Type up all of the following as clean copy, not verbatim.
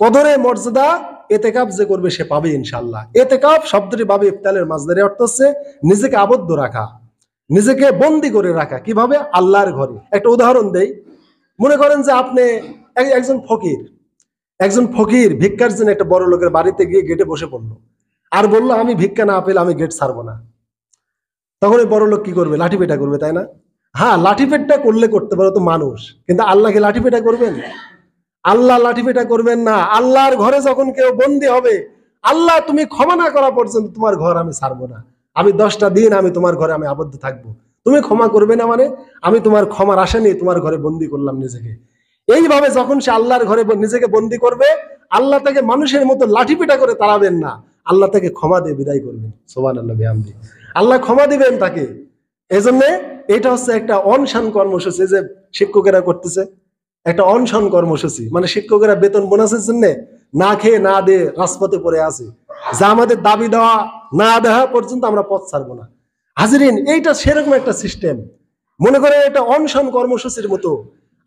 কদরে মর্যাদা এতেকাব যে করবে সে পাবে ইনশাআল্লাহ। এতেকাব শব্দটি বাবে ইফতালের মাজদারি অর্থ হচ্ছে নিজেকে আবদ্ধ রাখা, নিজেকে বন্দি করে রাখা। কিভাবে? আল্লাহর ঘরে। একটা উদাহরণ দেই। মনে করেন যে আপনি একজন ফকির ভিক্ষার জন্য একটা বড় লোকের বাড়িতে গিয়ে গেটে বসে পড়লো, আর বললো আমি ভিক্ষা না পেলে আমি গেট ছাড়বো না। তখন ওই বড় লোক কি করবে? লাঠিপেটা করবে, তাই না? হ্যাঁ, লাঠিপেটা করলে করতে পারো তো মানুষ, কিন্তু আল্লাহকে লাঠিপেটা করবেন? আল্লাহ লাঠিপেটা করবেন না। আল্লাহর ঘরে যখন কেউ বন্দী হবে, আল্লাহ তুমি ক্ষমা না করা পর্যন্ত তোমার ঘর আমি ছাড়বো না। আমি 10টা দিন আমি তোমার ঘরে আমি আবদ্ধ থাকবো। তুমি ক্ষমা করবে না মানে আমি তোমার ক্ষমার আশা নিয়ে তোমার ঘরে বন্দী করলাম নিজেকে। এইভাবে যখন সে আল্লাহর ঘরে নিজেকে বন্দী করবে, আল্লাহ তাকে মানুষের মতো লাঠিপেটা করে তাড়াবেন না, আল্লাহ তাকে ক্ষমা দিয়ে বিদায় করবেন। সুবহানাল্লাহ বিহামদি। আল্লাহ ক্ষমা দিবেন তাকে। এজন্য এটা হচ্ছে একটা অনশন কর্মসূচি যে শিক্ষকেরা করতেছে, একটা অনশন কর্মসূচি। মানে শিক্ষকেরা বেতন বোনাসের জন্য না খেয়ে না দিয়ে রাজপথে পড়ে আছে, যা আমাদের দাবি দেওয়া না দেওয়া পর্যন্ত আমরা পথ ছাড়বো না। হাজিরিন, এইটা সেরকম একটা সিস্টেম। মনে করেন এটা অনশন কর্মসূচির মতো।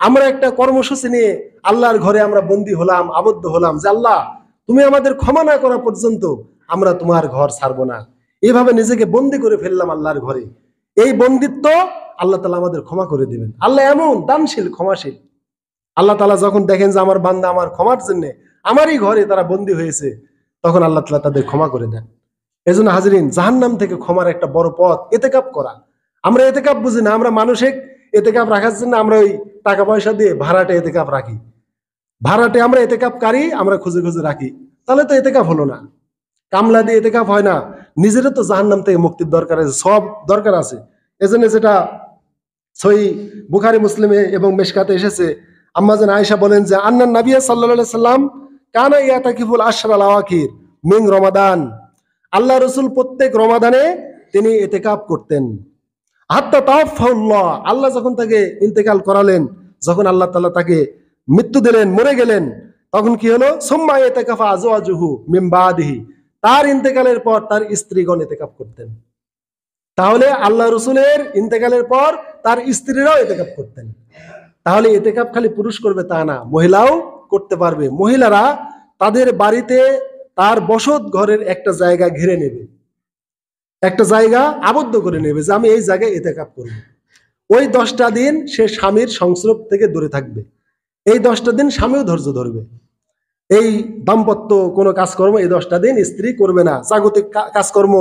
আমরা একটা কর্মসূচি নিয়ে আল্লাহর ঘরে আমরা বন্দী হলাম, আবদ্ধ হলাম, যে আল্লাহ তুমি আমাদের ক্ষমা না করা পর্যন্ত আমরা তোমার ঘর ছাড়বো না। এইভাবে নিজেকে বন্দী করে ফেললাম আল্লাহর ঘরে। এই বন্দিত্ব আল্লাহ তাআলা আমাদের ক্ষমা করে দিবেন। আল্লাহ এমন দানশীল, ক্ষমাশীল। আল্লাহ তাআলা যখন দেখেন যে আমার বান্দা আমার ক্ষমার জন্য আমারই ঘরে তারা বন্দী হয়েছে, তখন আল্লাহ তাআলা তাদের ক্ষমা করে দেন। এজন্য হাজিরিন, জাহান্নাম থেকে ক্ষমার একটা বড় পথ এতেকাব করা। আমরা এতেকাব বুঝি না। আমরা মানসিক এতেকাব রাখার জন্য আমরা ওই টাকা পয়সা দিয়ে ভাড়াটে এতেকাব রাখি। ভাড়াটে আমরা এতেকাবকারী আমরা খুঁজে খুঁজে রাখি, তাহলে তো এতেকাব হলো না। কামলা দিয়ে এতেকাব হয় না। নিজেরও তো জাহান্নাম থেকে মুক্তির দরকার আছে, সব দরকার আছে। এজন্য যেটা সহিহ বুখারী মুসলিমে এবং মিশকাতে এসেছে, আম্মা জান আয়েশা বলেন যে আন্নান নবী সাল্লাল্লাহু আলাইহি সাল্লাম কানা ইয়াতাকিফুল আশরাল আওয়াখির মিন রমাদান। আল্লাহ রাসূল প্রত্যেক রমাদানে তিনি ইতিকাফ করতেন। হাত্তা তাওয়াফাহুল্লাহ, আল্লাহ যখন তাকে ইন্তেকাল করালেন, যখন আল্লাহ তাআলা তাকে মৃত্যু দিলেন, মরে গেলেন, তখন কি হলো? সুম্মা ইয়াতাকাফা আজওয়াজুহু মিন বাদিহি, তার ইন্তেকালের পর তার স্ত্রীগণ ইতিকাফ করতেন। তাহলে আল্লাহ রাসূলের ইন্তেকালের পর তার স্ত্রীরাও ইতিকাফ করতেন। তাহলে ইতিকাফ খালি পুরুষ করবে তা না, মহিলাও করতে পারবে। মহিলারা তাদের বাড়িতে তার বসত ঘরের একটা জায়গা ঘিরে নেবে, একটা জায়গা আবদ্ধ করে নেবে যে আমি এই জায়গায় ইতিকাফ করব। ওই 10টা দিন সে স্বামীর সংস্রব থেকে দূরে থাকবে। এই 10টা দিন স্বামীও ধৈর্য ধরবে। এই দাম্পত্য কোনো কাজকর্ম এই 10টা দিন স্ত্রী করবে না। জাগতিক কাজকর্ম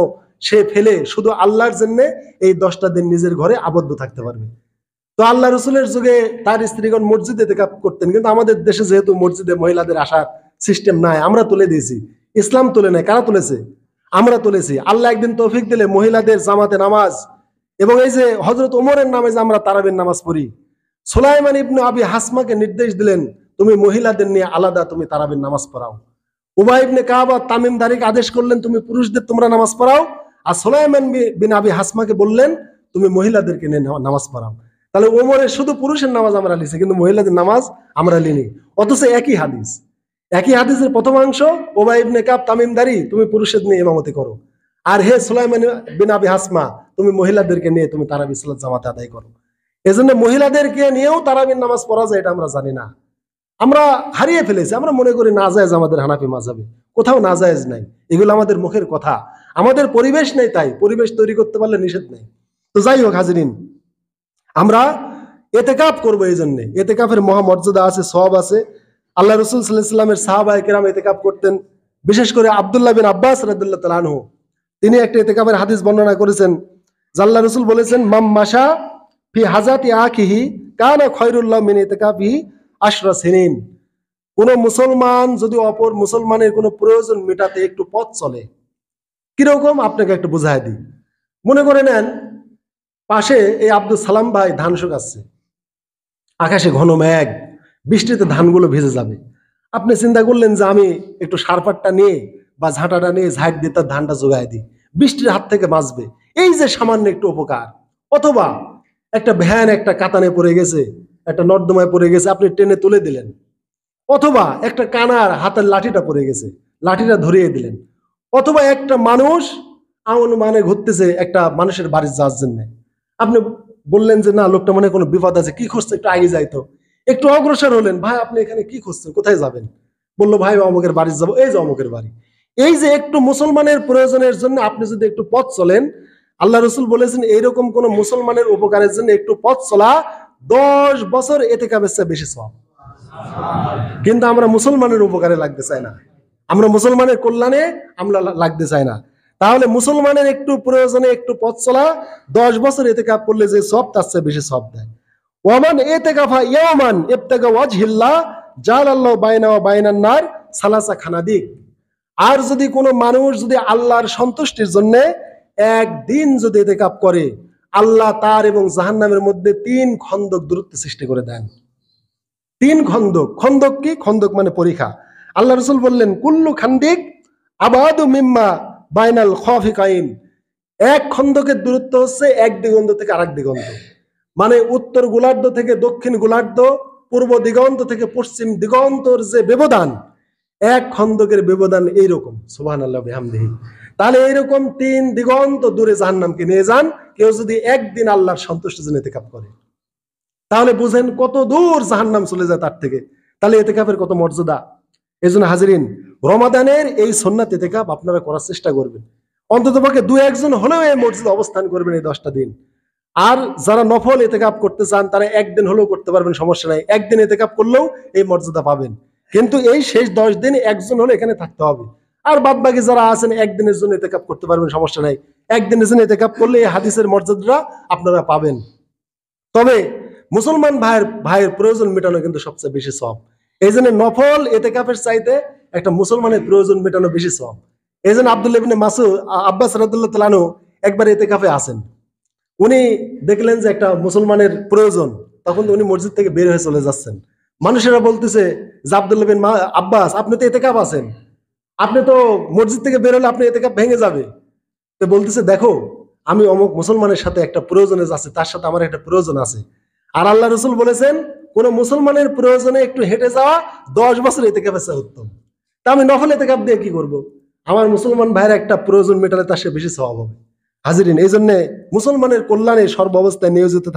সে ফেলে শুধু আল্লাহর জন্য এই 10টা দিন নিজের ঘরে আবদ্ধ থাকতে পারবে। তো আল্লাহ রসুলের যুগে তার স্ত্রীগণ মসজিদে ইতিকাফ করতেন, কিন্তু আমাদের দেশে যেহেতু মসজিদে মহিলাদের আসার সিস্টেম নাই, আমরা তুলে দিয়েছি। ইসলাম তুলে নাই, কারা তুলেছে? আমরা তুলেছি। আল্লাহ একদিন তৌফিক দিলে মহিলাদের জামাতে নামাজ, এবং এই যে হযরত ওমরের নামে যে আমরা তারাবির নামাজ পড়ি, সুলাইমান ইবনে আবি হাসমাকে নির্দেশ দিলেন তুমি মহিলাদের নিয়ে আলাদা তুমি তারাবির নামাজ পড়াও। উবাই ইবনে কাব তামিমদারিকে আদেশ করলেন তুমি পুরুষদের তোমরা নামাজ পড়াও, আর সুলাইমান বিন আবি হাসমাকে বললেন তুমি মহিলাদেরকে নিয়ে নামাজ পড়াও। তাহলে ওমরের শুধু পুরুষের নামাজ আমরা লিখছি, কিন্তু মহিলাদের নামাজ আমরা লিনি। অথচ একই হাদিসের প্রথমাংশ উবাই ইবনে কাব তামিমদারি তুমি পুরুষদের নিয়ে ইমামতি করো, আর হে সুলাইমান বিন আবি হাসমা তুমি মহিলাদেরকে নিয়ে তুমি তারাবির সালাত জামাতে আদায় করো। এজন্য মহিলাদেরকে নিয়েও তারাবির নামাজ পড়া যায় এটা আমরা জানি না, আমরা হারিয়ে ফেলেছি। আমরা মনে করি নাজায়েজ আমাদের হানাফি মাযহাবে, কোথাও নাজায়েজ নাই। এগুলো আমাদের মুখের কথা, আমাদের পরিবেশ নেই, তাই পরিবেশ তৈরি করতে পারলে নিষেধ নেই। তো যাই হোক হাজিরিন, আমরা ইতিকাফ করব। এই জন্য ইতিকাফের মহামর্যাদা আছে, সওয়াব আছে। আল্লাহ রাসূল সাল্লাল্লাহু আলাইহি ওয়াসাল্লামের সাহাবায়ে কেরাম ইতিকাফ করতেন। বিশেষ করে আব্দুল্লাহ বিন আব্বাস রাদিয়াল্লাহু তাআলা আনহু তিনি একটা ইতিকাফের হাদিস বর্ণনা করেছেন। আল্লাহ রাসূল বলেছেন মাম মাশা ফি হাজাতি আখিহি কানা খায়রুল লাহু মিন ইতিকাফিহি আশরা সিনিন। কোন মুসলমান যদি অপর মুসলমানের কোনো প্রয়োজন মেটাতে একটু পথ চলে, কিরকম আপনাকে একটু বুঝাই দিই। মনে করে নেন পাশে এই আব্দুল সালাম ভাই ধান শুকাচ্ছে, আকাশে ঘন মেঘ, বৃষ্টিতে ধানগুলো ভিজে যাবে। আপনি চিন্তা করলেন যে আমি একটু সারপাটটা নিয়ে বা ঝাঁটাটা নিয়ে ঝাঁট দিয়ে তার ধানটা জোগায় দিই, বৃষ্টির হাত থেকে বাঁচবে। এই যে সামান্য একটু উপকার। অথবা একটা ভ্যান একটা কাতানে পড়ে গেছে, একটা নর্দমায় পড়ে গেছে, আপনি টেনে তুলে দিলেন। অথবা একটা কানার হাতের লাঠিটা পড়ে গেছে, লাঠিটা ধরিয়ে দিলেন। অথবা একটা মানুষ মানে ঘুরতেছে একটা মানুষের বাড়ি যাওয়ার জন্য, আপনি বললেন যে না লোকটা মনে কোনো বিপদ আছে, কি খুঁজছে, একটু আগে যাইতো, একটু অগ্রসর হলেন। ভাই আপনি এখানে কি খুঁজছেন, কোথায় যাবেন? বললো ভাই অমুকের বাড়ি যাবো, এই যে অমুকের বাড়ি। এই যে একটু মুসলমানের প্রয়োজনের জন্য আপনি যদি একটু পথ চলেন, আল্লাহ রসুল বলেছেন এইরকম কোন মুসলমানের উপকারের জন্য একটু পথ চলা 10 বছর ইতিকাফের চেয়ে বেশি সওয়াব। কিন্তু আমরা মুসলমানের উপকারে লাগতে চাই না, আমরা মুসলমানের কল্যাণে আমরা লাগতে চাই না। তাহলে মুসলমানের একটু প্রয়োজনে একটু পথ চলা 10 বছর ইতিকাফ করলে যে সওয়াব তার চেয়ে বেশি সওয়াব দেয়। ওয়ামান ইতিকাফা ইয়াওমান ইবতাগা ওয়াজহিল্লাহ জালাল্লাহু বাইনা ওয়া বাইনান নার সালাসা খানাদিক। আর যদি কোনো মানুষ যদি আল্লাহর সন্তুষ্টির জন্য একদিন যদি ইতিকাফ করে, আল্লাহ তার এবং জাহান্নামের মধ্যে 3 খন্দক দূরত্ব সৃষ্টি করে দেন। 3 খন্দক। খন্দক কি? খন্দক মানে পরীক্ষা। আল্লাহ রসুল বললেন কুল্লু খান্দিক আবাদু মিম্মা বাইনাল খাফিকাইন। এক খন্দকের দূরত্ব হচ্ছে এক দিগন্ত থেকে আরেক দিগন্ত, মানে উত্তর গোলার্ধ থেকে দক্ষিণ গোলার্ধ, পূর্ব দিগন্ত থেকে পশ্চিম দিগন্তর যে ব্যবধান, এক খন্দকের ব্যবধান এইরকম। সুবহানাল্লাহ বিহামদিহি। তাহলে এইরকম 3 দিগন্ত দূরে জাহান্নামকে নিয়ে যান কেউ যদি একদিন আল্লাহর সন্তুষ্টির জন্য ইতিকাফ করে। তাহলে বুঝেন কত দূর জাহান্নাম চলে যায় তার থেকে। তাহলে ইতিকাফের কত মর্যাদা। এই জন্য হাজিরিন, রমাদানের এই সুন্নাত ইতিকাফ আপনারা করার চেষ্টা করবেন। অন্ততপক্ষে 2-1 জন হলেও এই মসজিদে অবস্থান করবেন এই 10টা দিন। আর যারা নফল ইতিকাফ করতে চান তারা একদিন হলেও করতে পারবেন, সমস্যা নাই। একদিন ইতিকাফ করলেও এই মর্যাদা পাবেন। কিন্তু এই শেষ 10 দিন একজন হলে এখানে থাকতে হবে। আর বাদ বাকি যারা আছেন একদিনের জন্য ইতিকাফ করতে পারবেন, সমস্যা নাই। একদিনের জন্য ইতিকাফ করলে এই হাদিসের মর্যাদাটা আপনারা পাবেন। তবে মুসলমান ভাইয়ের প্রয়োজন মেটানো কিন্তু সবচেয়ে বেশি সওয়াব। এই জন্য নফল ইতিকাফের চাইতে একটা মুসলমানের প্রয়োজন মেটানো বেশি সওয়াব। এই জন্য আব্দুল্লাহ ইবনে মাসউদ আব্বাস রাদিয়াল্লাহু তাআলা আনহু একবার ইতিকাফে আসেন, উনি দেখলেন যে একটা মুসলমানের প্রয়োজন, তখন উনি মসজিদ থেকে বের হয়ে চলে যাচ্ছেন। মানুষেরা বলতেছে যে আব্দুল্লাহ বিন আব্বাস আপনি তো ইতিকাফ আছেন, আপনি তো মসজিদ থেকে বের হলে আপনি ইতিকাফ ভেঙে যাবে। তো বলতেছে দেখো আমি অমুক মুসলমানের সাথে একটা প্রয়োজনে যাচ্ছি, তার সাথে আমার একটা প্রয়োজন আছে। আর আল্লাহ রসুল বলেছেন কোন মুসলমানের প্রয়োজনে একটু হেঁটে যাওয়া 10 বছর ইতিকাফের চেয়ে উত্তম। তা আমি নফল ইতিকাফ দিয়ে কি করব? আমার মুসলমান ভাইয়ের একটা প্রয়োজন মেটালে তার সে বেশি সওয়াব হবে। হাজিরিন, এই জন্য মুসলমানের কল্যাণে সর্ব অবস্থায় নিয়োজিত থাকে।